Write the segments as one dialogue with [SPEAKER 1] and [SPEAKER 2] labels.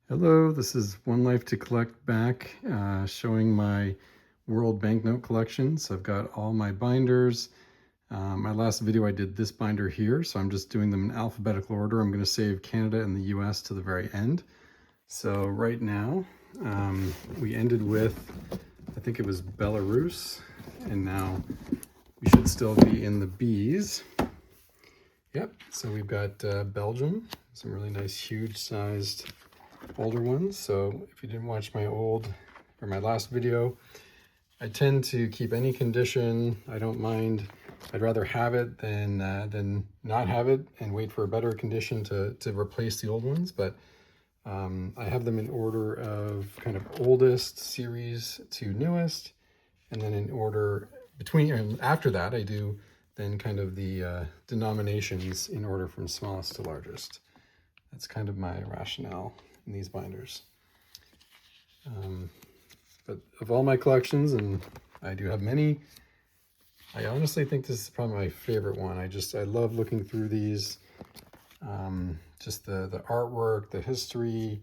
[SPEAKER 1] Hello, this is One Life to Collect back, showing my world banknote collection. So I've got all my binders. My last video I did this binder here, so I'm just doing them in alphabetical order. I'm going to save Canada and the US to the very end. So right now, we ended with, I think it was Belarus, and now we should still be in the B's. Yep, so we've got Belgium, some really nice huge sized older ones. So if you didn't watch my my last video, I tend to keep any condition. I don't mind. I'd rather have it than not have it and wait for a better condition to replace the old ones. But I have them in order of kind of oldest series to newest, and then in order between, and after that I do then kind of the denominations in order from smallest to largest. That's kind of my rationale in these binders. But of all my collections, and I do have many, I honestly think this is probably my favorite one. I love looking through these. Just the artwork, the history,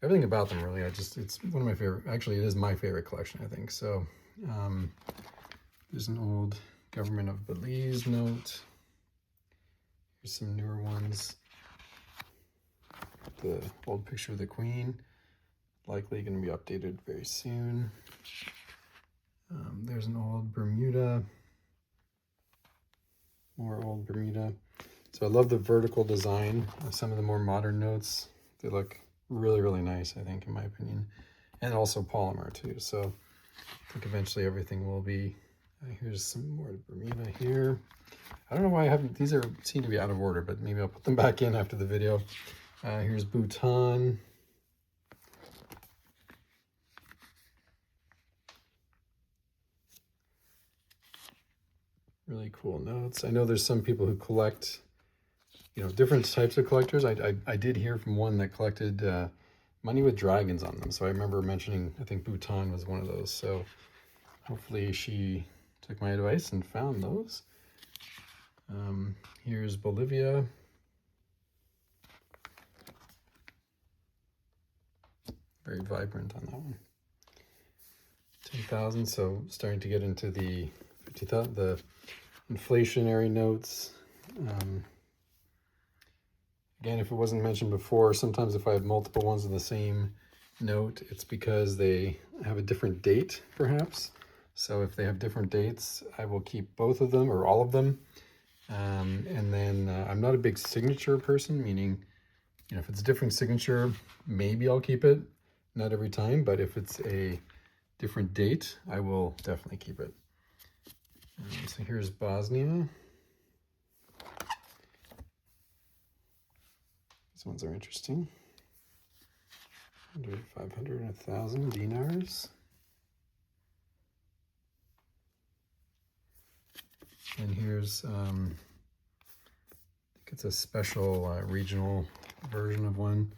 [SPEAKER 1] everything about them really. It's one of my favorite, actually it is my favorite collection, I think. So there's an old government of Belize note. Here's some newer ones. The old picture of the Queen, likely going to be updated very soon. There's an old Bermuda, more old Bermuda. So I love the vertical design of some of the more modern notes. They look really, really nice, I think, in my opinion. And also polymer too. So I think eventually everything will be, here's some more Bermuda here. I don't know why I haven't, these seem to be out of order, but maybe I'll put them back in after the video. Here's Bhutan. Really cool notes. I know there's some people who collect, different types of collectors. I did hear from one that collected money with dragons on them. So I remember mentioning, I think Bhutan was one of those. So hopefully she took my advice and found those. Here's Bolivia. Very vibrant on that one. 10,000, so starting to get into the 50,000, the inflationary notes. Again, if it wasn't mentioned before, sometimes if I have multiple ones of the same note, it's because they have a different date, perhaps. So if they have different dates, I will keep both of them or all of them. And then I'm not a big signature person, meaning, if it's a different signature, maybe I'll keep it. Not every time, but if it's a different date, I will definitely keep it. So here's Bosnia. These ones are interesting. 100, 500, 1,000 dinars. And here's, I think it's a special regional version of one.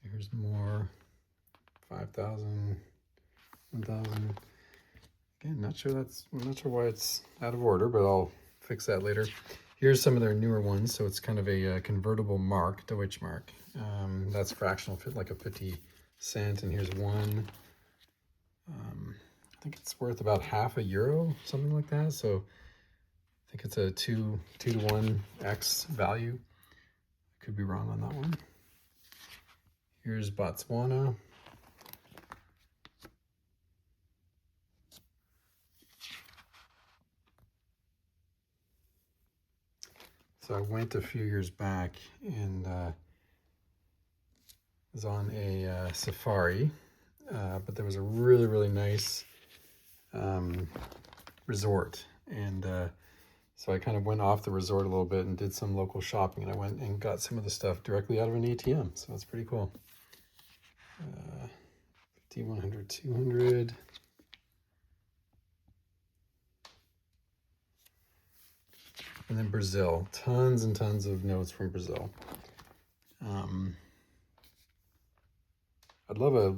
[SPEAKER 1] So here's more, 5,000, 1,000. Again, I'm not sure why it's out of order, but I'll fix that later. Here's some of their newer ones. So it's kind of a convertible mark, Deutschmark. That's fractional, like a 50 cent. And here's one. I think it's worth about half a euro, something like that. So I think it's a 2 to 1 X value. I could be wrong on that one. Here's Botswana. So I went a few years back and was on a safari, but there was a really, really nice resort. And so I kind of went off the resort a little bit and did some local shopping, and I went and got some of the stuff directly out of an ATM. So that's pretty cool. 50, 100, 200. And then Brazil, tons and tons of notes from Brazil. I'd love a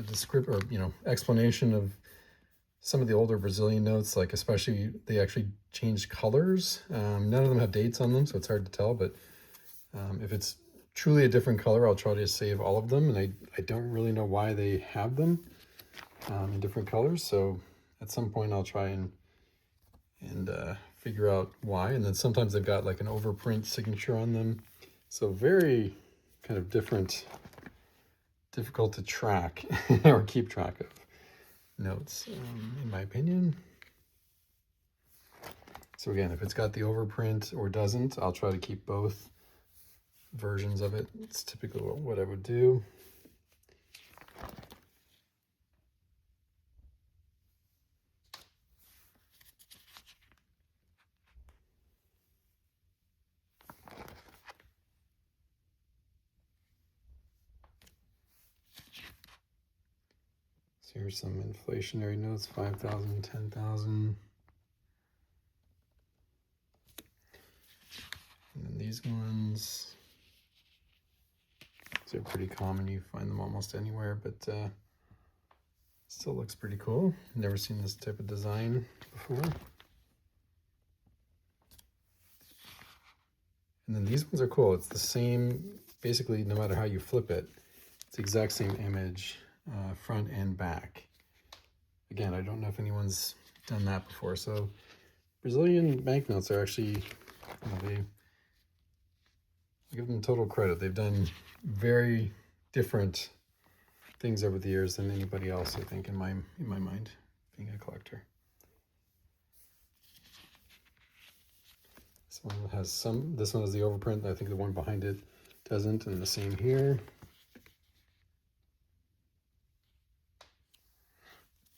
[SPEAKER 1] description or explanation of some of the older Brazilian notes, like especially they actually changed colors. None of them have dates on them, so it's hard to tell, but if it's truly a different color, I'll try to save all of them, and I don't really know why they have them in different colors, so at some point I'll try and figure out why. And then sometimes they've got like an overprint signature on them, so very kind of difficult to track or keep track of notes, in my opinion. So again, if it's got the overprint or doesn't, I'll try to keep both versions of it. It's typically what I would do. So here's some inflationary notes, 5,000, 10,000. And then these ones, these are pretty common. You find them almost anywhere, but still looks pretty cool. Never seen this type of design before. And then these ones are cool. It's the same, basically, no matter how you flip it, it's the exact same image, front and back. Again, I don't know if anyone's done that before. So Brazilian banknotes are actually, they give them total credit. They've done very different things over the years than anybody else, I think, in my mind, being a collector. This one has some, this one has the overprint. I think the one behind it doesn't, and the same here.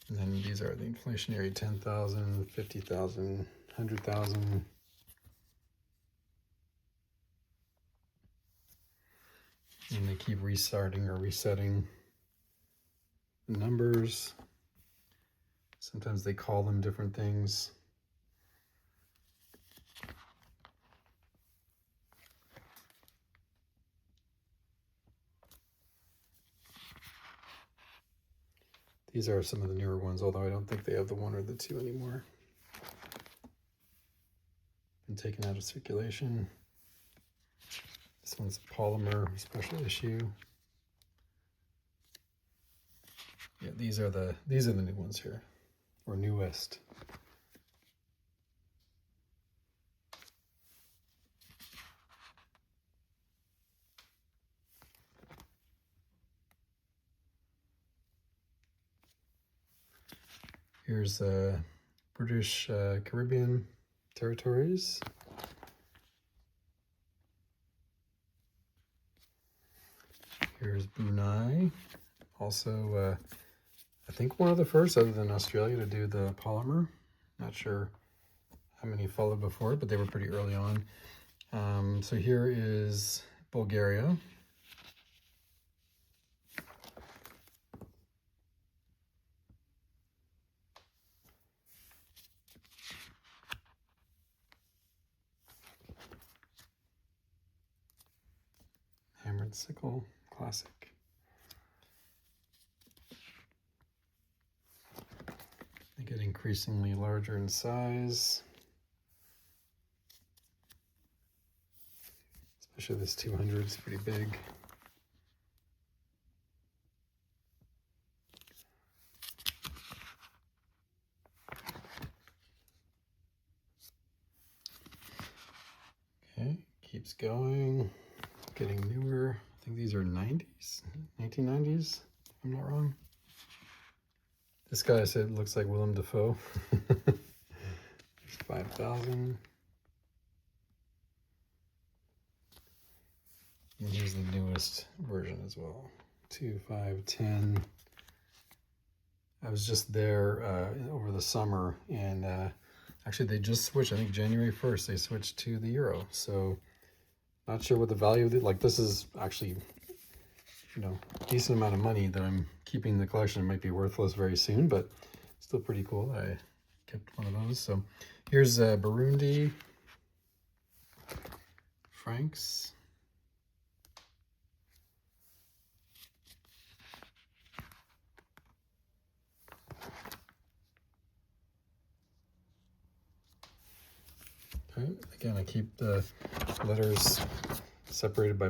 [SPEAKER 1] And then these are the inflationary 10,000, 50,000, 100,000. And they keep restarting or resetting the numbers. Sometimes they call them different things. These are some of the newer ones, although I don't think they have the 1 or the 2 anymore. Been taken out of circulation. This one's a polymer special issue. Yeah, these are the new ones here, or newest. Here's British Caribbean territories. Here's Brunei, also I think one of the first, other than Australia, to do the polymer. Not sure how many followed before, but they were pretty early on. So here is Bulgaria. Hammered sickle, classic. They get increasingly larger in size. Especially this 200 is pretty big. Okay, keeps going, getting newer. I think these are 90s, 1990s, if I'm not wrong. This guy said looks like Willem Dafoe. 5,000. And here's the newest version as well. 2, 5, 10. I was just there over the summer, and actually they just switched, I think January 1st, they switched to the euro. So not sure what the value of it, like this is actually, decent amount of money that I'm keeping in the collection. It might be worthless very soon, but still pretty cool. I kept one of those. So here's Burundi francs. Again, I keep the letters separated by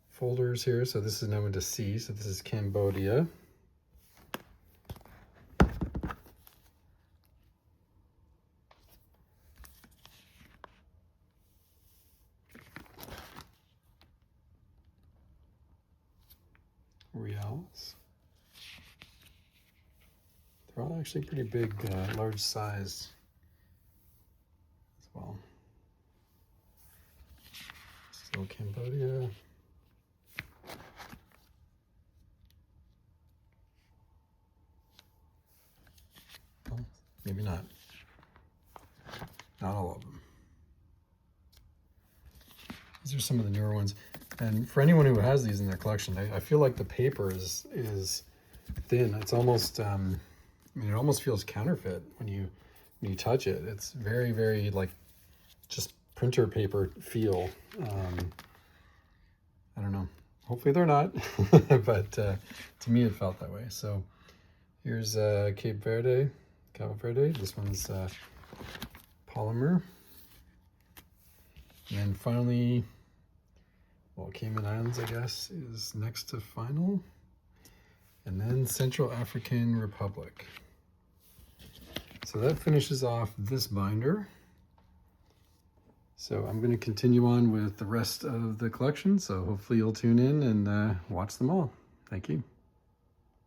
[SPEAKER 1] folders here. So this is now into C. So this is Cambodia. Reals. They're all actually pretty big, large size as well. Still Cambodia. Well, maybe not. Not all of them. These are some of the newer ones. And for anyone who has these in their collection, I feel like the paper is thin. It's almost, I mean, it almost feels counterfeit when you touch it. It's very, very like just printer paper feel. I don't know. Hopefully they're not, but to me it felt that way. So here's Cabo Verde. This one's polymer. And finally, well, Cayman Islands, I guess, is next to final. And then Central African Republic. So that finishes off this binder. So I'm going to continue on with the rest of the collection. So hopefully you'll tune in and watch them all. Thank you.